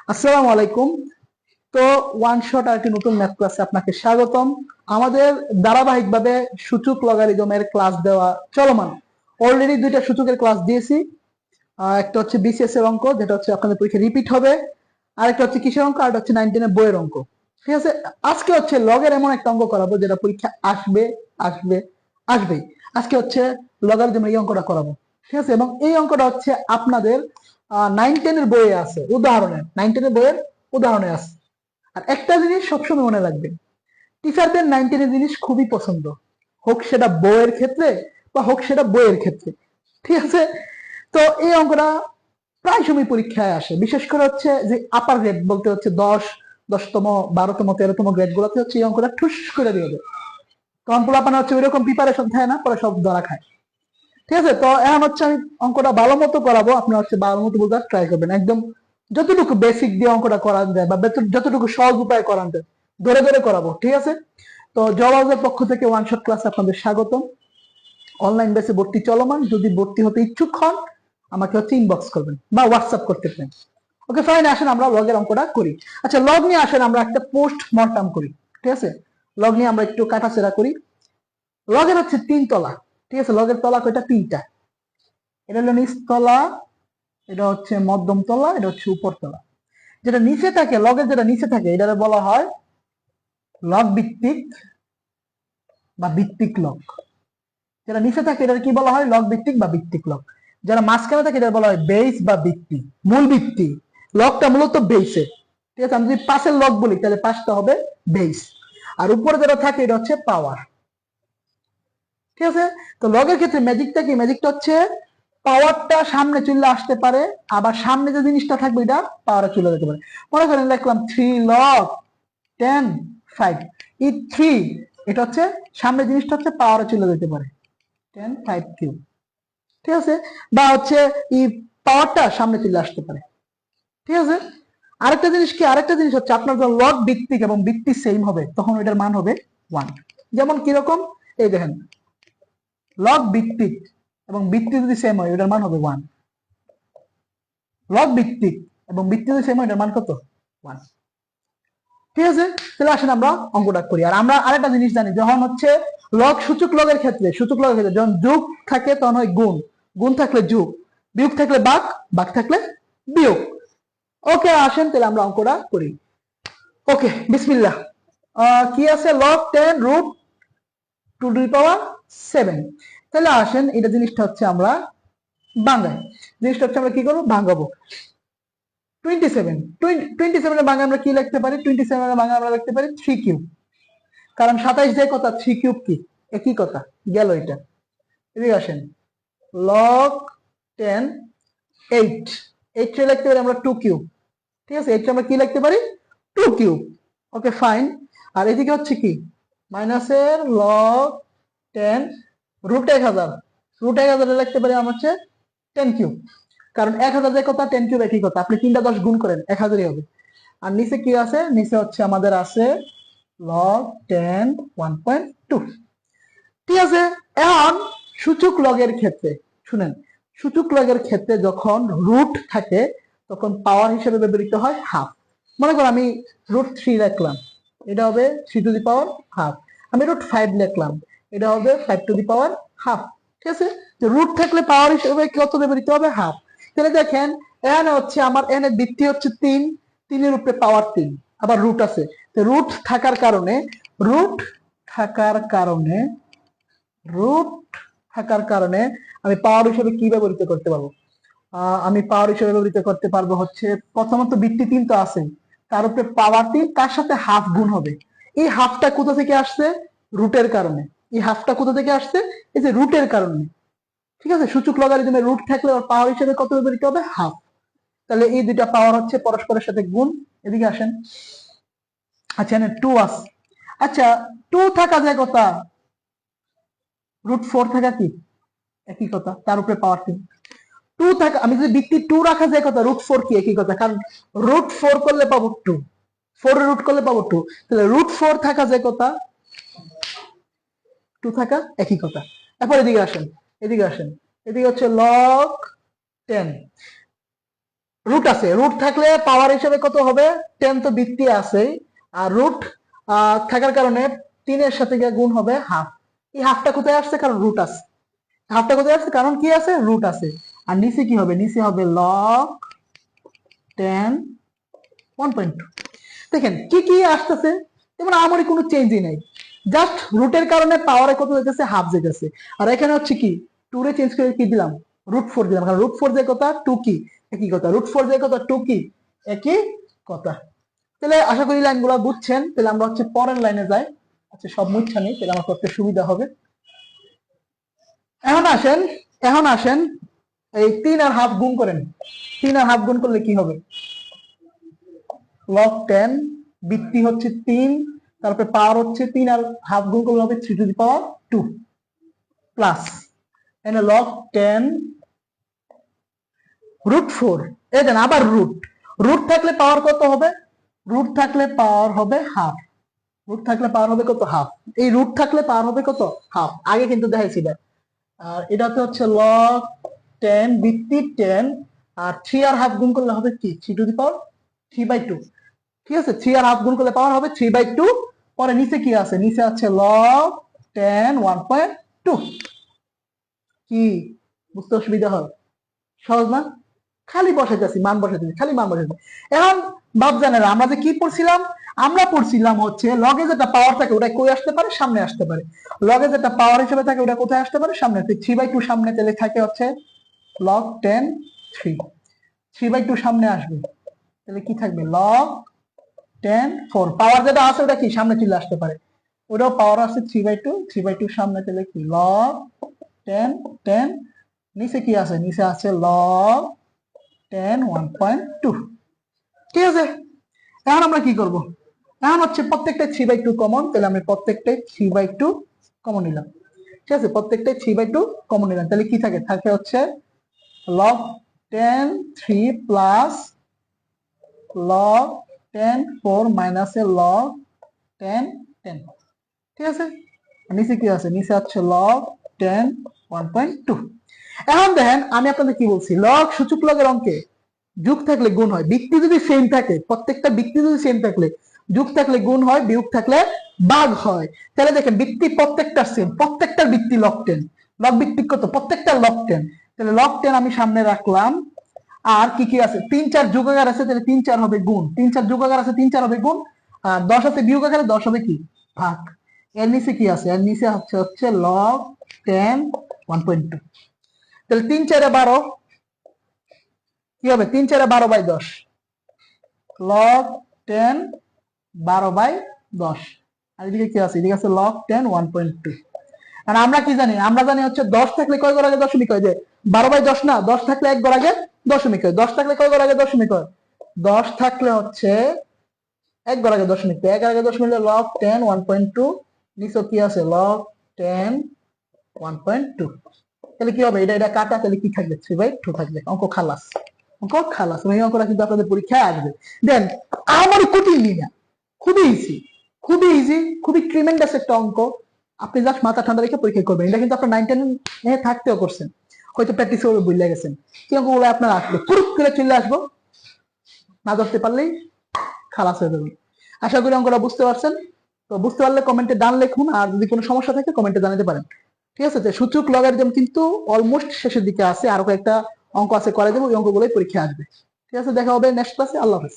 আসসালামু আলাইকুম। তো ওয়ান শট আর একটি নতুন ম্যাথ ক্লাসে আপনাকে স্বাগতম। আমাদের ধারাবাহিকভাবে সূচক লগারিদমের ক্লাস দেওয়া চলমান। অলরেডি দুইটা সূচকের ক্লাস দিয়েছি। একটা হচ্ছে বিসিএস এর অঙ্ক, যেটা হচ্ছে আপনাদের পরীক্ষা রিপিট হবে। আর একটা হচ্ছে কিসের অঙ্ক, আর একটা হচ্ছে 9-10 এর বইয়ের অঙ্ক। ঠিক আছে, আজকে হচ্ছে লগের এমন একটা অঙ্ক করাবো যেটা পরীক্ষা আসবে আসবে আসবেই। আজকে হচ্ছে লগারিদমের এই অঙ্কটা করাবো। ঠিক আছে, এবং এই অঙ্কটা হচ্ছে আপনাদের 9-10 এর বইয়ে আছে, উদাহরণে 9-10 এর বইয়ের উদাহরণে আছে। আর একটা জিনিস সবসময় মনে রাখবেন, টিচারদের 9-10 এর জিনিস খুবই পছন্দ, হোক সেটা বইয়ের ক্ষেত্রে বা হোক সেটা বইয়ের ক্ষেত্রে। ঠিক আছে, তো এই অঙ্কটা প্রায় সময় পরীক্ষায় আসে, বিশেষ করে হচ্ছে যে আপার গ্রেড বলতে হচ্ছে 10তম 12তম 13তম গ্রেড গুলোতে হচ্ছে এই অঙ্কটা ঠুস করে দিয়ে দেবে। তখন পোলাপানা হচ্ছে ওইরকম প্রিপারেশন থাকে না, পরে সব ধরা খায়। ঠিক আছে, তো এখন হচ্ছে আমি অঙ্কটা ভালো মতো করাবো, আপনারা হচ্ছে ভালো মতো বলতে ট্রাই করবেন, একদম যতটুকু বেসিক দিয়ে অঙ্কটা করান যায় বা যতটুকু সহজ উপায় করান যায় ধরে ধরে করাবো। ঠিক আছে, তো জওয়াজের পক্ষ থেকে ওয়ান শট ক্লাস আপনাদের স্বাগতম। অনলাইন বেসে ভর্তি চলমান, যদি ভর্তি হতে ইচ্ছুক হন আমাকে হচ্ছে ইনবক্স করবেন বা হোয়াটসঅ্যাপ করতে পারেন। ওকে ফাইন, আসেন আমরা লগের অঙ্কটা করি। আচ্ছা, লগ নিয়ে আসেন আমরা একটা পোস্ট মর্টাম করি। ঠিক আছে, লগ নিয়ে আমরা একটু কাটাছেড়া করি। লগের হচ্ছে 3 তলা। ঠিক আছে, লগের তলা কয়টা? 3টা। এটা হলো নিচতলা, এটা হচ্ছে মধ্যম তলা, এটা হচ্ছে উপর তলা। যেটা নিচে থাকে, লগের যেটা নিচে থাকে এটা বলা হয় লগ ভিত্তিক বা ভিত্তিক লগ। যেটা নিচে থাকে এটা কি বলা হয়? লগ ভিত্তিক বা ভিত্তিক লগ। যারা মাঝখানে থাকে এটা বলা হয় বেস বা ভিত্তি, মূল ভিত্তি। লগটা মূলত বেসে। ঠিক আছে, আমি যদি পাশের লগ বলি তাহলে পাশটা হবে বেস, আর উপরে যেটা থাকে এটা হচ্ছে পাওয়ার। ঠিক আছে, তো লগের ক্ষেত্রে ম্যাজিকটা কি? ম্যাজিকটা হচ্ছে পাওয়ারটা সামনে চলে আসতে পারে, আবার সামনে যে জিনিসটা থাকবে এটা পাওয়ারে চলে যেতে পারে। মনে করেন লিখলাম 3 log 10 5, এই 3 এটা হচ্ছে সামনে জিনিসটা হচ্ছে পাওয়ারে চলে যেতে পারে 10 5 কিউব। ঠিক আছে, বা হচ্ছে এই পাওয়ারটা সামনে চলে আসতে পারে। ঠিক আছে, আরেকটা জিনিস কি? আরেকটা জিনিস হচ্ছে আপনার যখন লগ ভিত্তিক এবং ভিত্তি সেম হবে তখন এটার মান হবে 1। যেমন কিরকম? এই দেখেন, লগ ভিত্তিক এবং ভিত্তি যদি সেম হয় এটার মান হবে 1। লগ ভিত্তিক এবং ভিত্তি যদি সেম হয় এটার মান কত? 1। ঠিক আছে, তাহলে আসেন আমরা অঙ্কটা করি। আর আমরা আরেকটা জিনিস জানি, যখন হচ্ছে লগ সূচক লগের ক্ষেত্রে, সূচক লগের ক্ষেত্রে যখন যোগ থাকে তখন হয় গুণ, গুণ থাকলে যোগ, বিয়োগ থাকলে ভাগ, ভাগ থাকলে বিয়োগ। ওকে, আসেন তাহলে আমরা অঙ্কটা করি। ওকে, বিসমিল্লাহ। কি আছে? log 10√2^7। তাহলে আসেন এটা জিনিসটা হচ্ছে আমরা ভাঙাই। জিনিসটা হচ্ছে আমরা কি করবো? ভাঙাবো। 27 এর ভাঙা আমরা কি লিখতে পারি? 27 এর ভাঙা আমরা লিখতে পারি 3 কিউব। কারণ 27 দিয়ে কথা, 3 কিউব কি? একই কথা, গেল এটা। এদিকে আসেন, log 10 8, 8 কে লিখতে পারি আমরা 2 কিউব। ঠিক আছে, 8 কে আমরা কি লিখতে পারি? 2 কিউব। Okay fine. আর এদিকে হচ্ছে কি? মাইনাসের log 10√1000, √1000 লিখতে পারি আমরা হচ্ছে 10 কিউব। কারণ 1000 যে কথা, 10 কিউব একই কথা, আপনি 3টা 10 গুণ করেন 1000ই হবে। আর নিচে কি আছে? নিচে হচ্ছে আমাদের আছে log 10 1.2। ঠিক আছে, এখন সূচক লগের ক্ষেত্রে শুনেন, সূচক লগের ক্ষেত্রে যখন রুট থাকে তখন পাওয়ার হিসেবে ব্যবহৃত হয় হাফ। মনে করো আমি √3 লিখলাম, এটা হবে 3^12। আমি √5 লিখলাম, এটা হবে 5^12। ঠিক আছে, তো রুট থাকলে পাওয়ার হিসেবে কত ব্যবহৃত হবে? হাফ। তাহলে দেখেন, এখানে হচ্ছে আমার এখানে ভিত্তি হচ্ছে 3, 3 এর উপরে পাওয়ার 3, আবার রুট আছে। তো রুট থাকার কারণে, রুট থাকার কারণে রুট থাকার কারণে আমি পাওয়ার হিসেবে কি ব্যবহৃত করতে পারবো? আমি পাওয়ার হিসেবে ব্যবহৃত করতে পারবো হচ্ছে, প্রথমত ভিত্তি 3 তো আছে, তার উপরে পাওয়ার 3, তার সাথে হাফ গুণ হবে। এই হাফটা কোথা থেকে আসছে? রুটের কারণে। এই হাফটা কোথা থেকে আসছে? এই যে রুটের কারণে। ঠিক আছে, সূচক লগারিদমে রুট থাকলে ওর পাওয়ার হিসেবে কত ব্যবহৃত হবে? হাফ। তাহলে এই দুইটা পাওয়ার হচ্ছে পরস্পরের সাথে গুণ। এদিকে আসেন। আচ্ছা, এখানে 2 আছে। আচ্ছা, 2 থাকা যায় কথা, √4 থাকা কি? একই কথা, তার উপরে পাওয়ার 3। 2 থাকা, আমি যদি ভিত্তি 2 রাখা যায় কথা, √4 কি? একই কথা, কারণ √4 করলে পাবো 2, 4 এর রুট করলে পাবো 2। তাহলে √4 থাকা যায় কথা, 2 থাকা একই কথা। এরপর এদিকে আসেন, এদিকে আসেন। এদিকে হচ্ছে log 10 রুট আছে, রুট থাকলে পাওয়ার হিসেবে কত হবে, 10 তো বৃত্তি আছে, আর রুট থাকার কারণে 3 এর সাথে গিয়ে গুণ হবে হাফ। এই হাফটা কোথায় আসছে, কারণ রুট আছে। হাফটা কোথায় আসছে, কারণ কি আছে, রুট আছে। আর নিচে কি হবে, নিচে হবে লগ 10 1.2। দেখেন কি কি আসতেছে, যেমন আমারই কোনো চেঞ্জই নাই, জাস্ট রুটের কারণে পাওয়ারে কত যেতেছে, হাফ যেতেছে। আর এখানে হচ্ছে কি, 2 রে চেঞ্জ করে কি দিলাম, √4 দিলাম, কারণ √4 যে কথা 2 কি একই কথা, √4 যে কথা 2 কি একই কথা। তাহলে আশা করি লাইনগুলো বুঝছেন। তাহলে আমরা হচ্ছে পরের লাইনে যাই। আচ্ছা সব মুচ্ছা নেই, তাহলে আমার করতে সুবিধা হবে। এখন আসেন, এখন আসেন এই 3 আর হাফ গুণ করেন। 3 আর হাফ গুণ করলে কি হবে, লগ 10, বৃত্তি হচ্ছে 3, তারপরে পাওয়ার হচ্ছে 3 আর হাফ গুণ করলে হবে 3⁻2 প্লাস এখানে লগ 10 √4। এই দেন আবার রুট, রুট থাকলে পাওয়ার কত হবে, রুট থাকলে পাওয়ার হবে হাফ, রুট থাকলে পাওয়ার হবে কত, হাফ। এই রুট থাকলে পাওয়ার হবে কত, হাফ। আগে কিন্তু দেখাইছি এটা। আর এটাতে হচ্ছে লগ 10 বৃত্তি 10, আর 3 আর হাফ গুণ করলে হবে কি 3⁻3/2। ঠিক আছে, 3 আর হাফ গুণ করলে পাওয়ার হবে 3/2। পরে নিচে কি আছে, নিচে আছে লগ 10 1.2। কি বুঝতে অসুবিধা হয়, সহজ না, খালি বসাইতেছি মান বসাইতেছি, খালি মান বসাইতেছি। এখন বাপজানেরা আমরা যে কি পড়ছিলাম, আমরা পড়ছিলাম হচ্ছে লগে যেটা পাওয়ার থাকে ওটা কই আসতে পারে, সামনে আসতে পারে। লগে যেটা পাওয়ার হিসেবে থাকে ওটা কোথায় আসতে পারে, সামনে। 3/2 সামনে, তাহলে থাকে হচ্ছে লগ 10 3, 3/2 সামনে আসবে, তাহলে কি থাকবে লগ 10 4। পাওয়ার যেটা আছে ওটা কি সামনে চলে আসতে পারে, ওটাও পাওয়ার আছে 3/2, 3/2 সামনে, তাহলে কি লগ 10 10। নিচে কি আছে, নিচে আছে লগ 10 1.2। ঠিক আছে, এখন আমরা কি করব, এখন হচ্ছে প্রত্যেকটা 3/2 কমন, তাহলে আমি প্রত্যেকটাই 3/2 কমন নিলাম। ঠিক আছে, প্রত্যেকটাই 3/2 কমন নিলাম, তাহলে কি থাকে, থাকে হচ্ছে লগ 10 3 প্লাস লগ 10 4 মাইনাস এ লগ 10 10। ঠিক আছে, নিচে কি আছে, নিচে আছে লগ 10 1.2। এখন দেখেন আমি আপনাদের কি বলছি, লগ সূচক লগের অঙ্কে যোগ থাকলে গুণ হয়, বৃত্তি যদি সেম থাকে, প্রত্যেকটা বৃত্তি যদি সেম থাকলে যোগ থাকলে গুণ হয়, বিয়োগ থাকলে ভাগ হয়। তাহলে দেখেন বৃত্তি প্রত্যেকটা সেম, প্রত্যেকটার বৃত্তি লগ 10, লগ বৃত্তি কত, প্রত্যেকটা লগ 10। তাহলে লগ 10 আমি সামনে রাখলাম। আর কি কি আছে, 3 4 যোগাকার আছে, তাহলে 3 4 হবে গুণ, 3 4 যোগাকার আছে, 3 4 হবে গুণ। আর 10 আছে বিয়োগ আকারে, 10 হবে কি ভাগ। এর নিচে কি আছে, এর নিচে হচ্ছে লগ 10 1.2। তাহলে 3 4 12, কি হবে 3 4 12/10, লগ 10 12/10। আর এদিকে কি আছে, এদিকে আছে লগ 10 1.2। আর আমরা কি জানি, আমরা জানি হচ্ছে 10 থাকলে কয় ঘর আগে দশমিক হয়, যে 12/10 না, 10 থাকলে এক ঘর আগে দশমিক হয়। 10 থাকলে কয় ঘর আগে দশমিক হয়, 10 থাকলে হচ্ছে এক ঘর আগে দশমিক, তো এক আগে দশমিক হলে লগ 10 1.2। নিচে কি আছে লগ 10 1.2। তাহলে কি হবে, এটা এটা কাটা, তাহলে কি থাকবে 3/2 থাকবে। অঙ্ক খালাস, অঙ্ক খালাস। এই অঙ্কটা কিন্তু আপনাদের পরীক্ষায় আসবে। দেন আমার কঠিন না, খুবই ইজি, খুবই ইজি, খুবই ট্রিমেন্ডাস একটা অঙ্ক। আপনি জাস্ট মাথা ঠান্ডা রেখে পরীক্ষা করবেন। এটা কিন্তু আপনার 9 10 থাকতেও করছেন, হয়তো প্র্যাকটিস করে ভুলে গেছেন। কি অঙ্কগুলো আপনার আসবে, পুরুপ করে চলে আসবো, না ধরতে পারলেই খালাস হয়ে যাবে। আশা করি অঙ্কটা বুঝতে পারছেন। তো বুঝতে পারলে কমেন্টে ডান লিখুন, আর যদি কোনো সমস্যা থাকে কমেন্টে জানাতে পারেন। ঠিক আছে, তো সূচক লগারিদম কিন্তু অলমোস্ট শেষের দিকে আছে, আরো কয়েকটা অঙ্ক আছে করে দেবো, ওই অঙ্কগুলোই পরীক্ষা আসবে। ঠিক আছে, দেখা হবে নেক্সট ক্লাসে। আল্লাহ হাফেজ।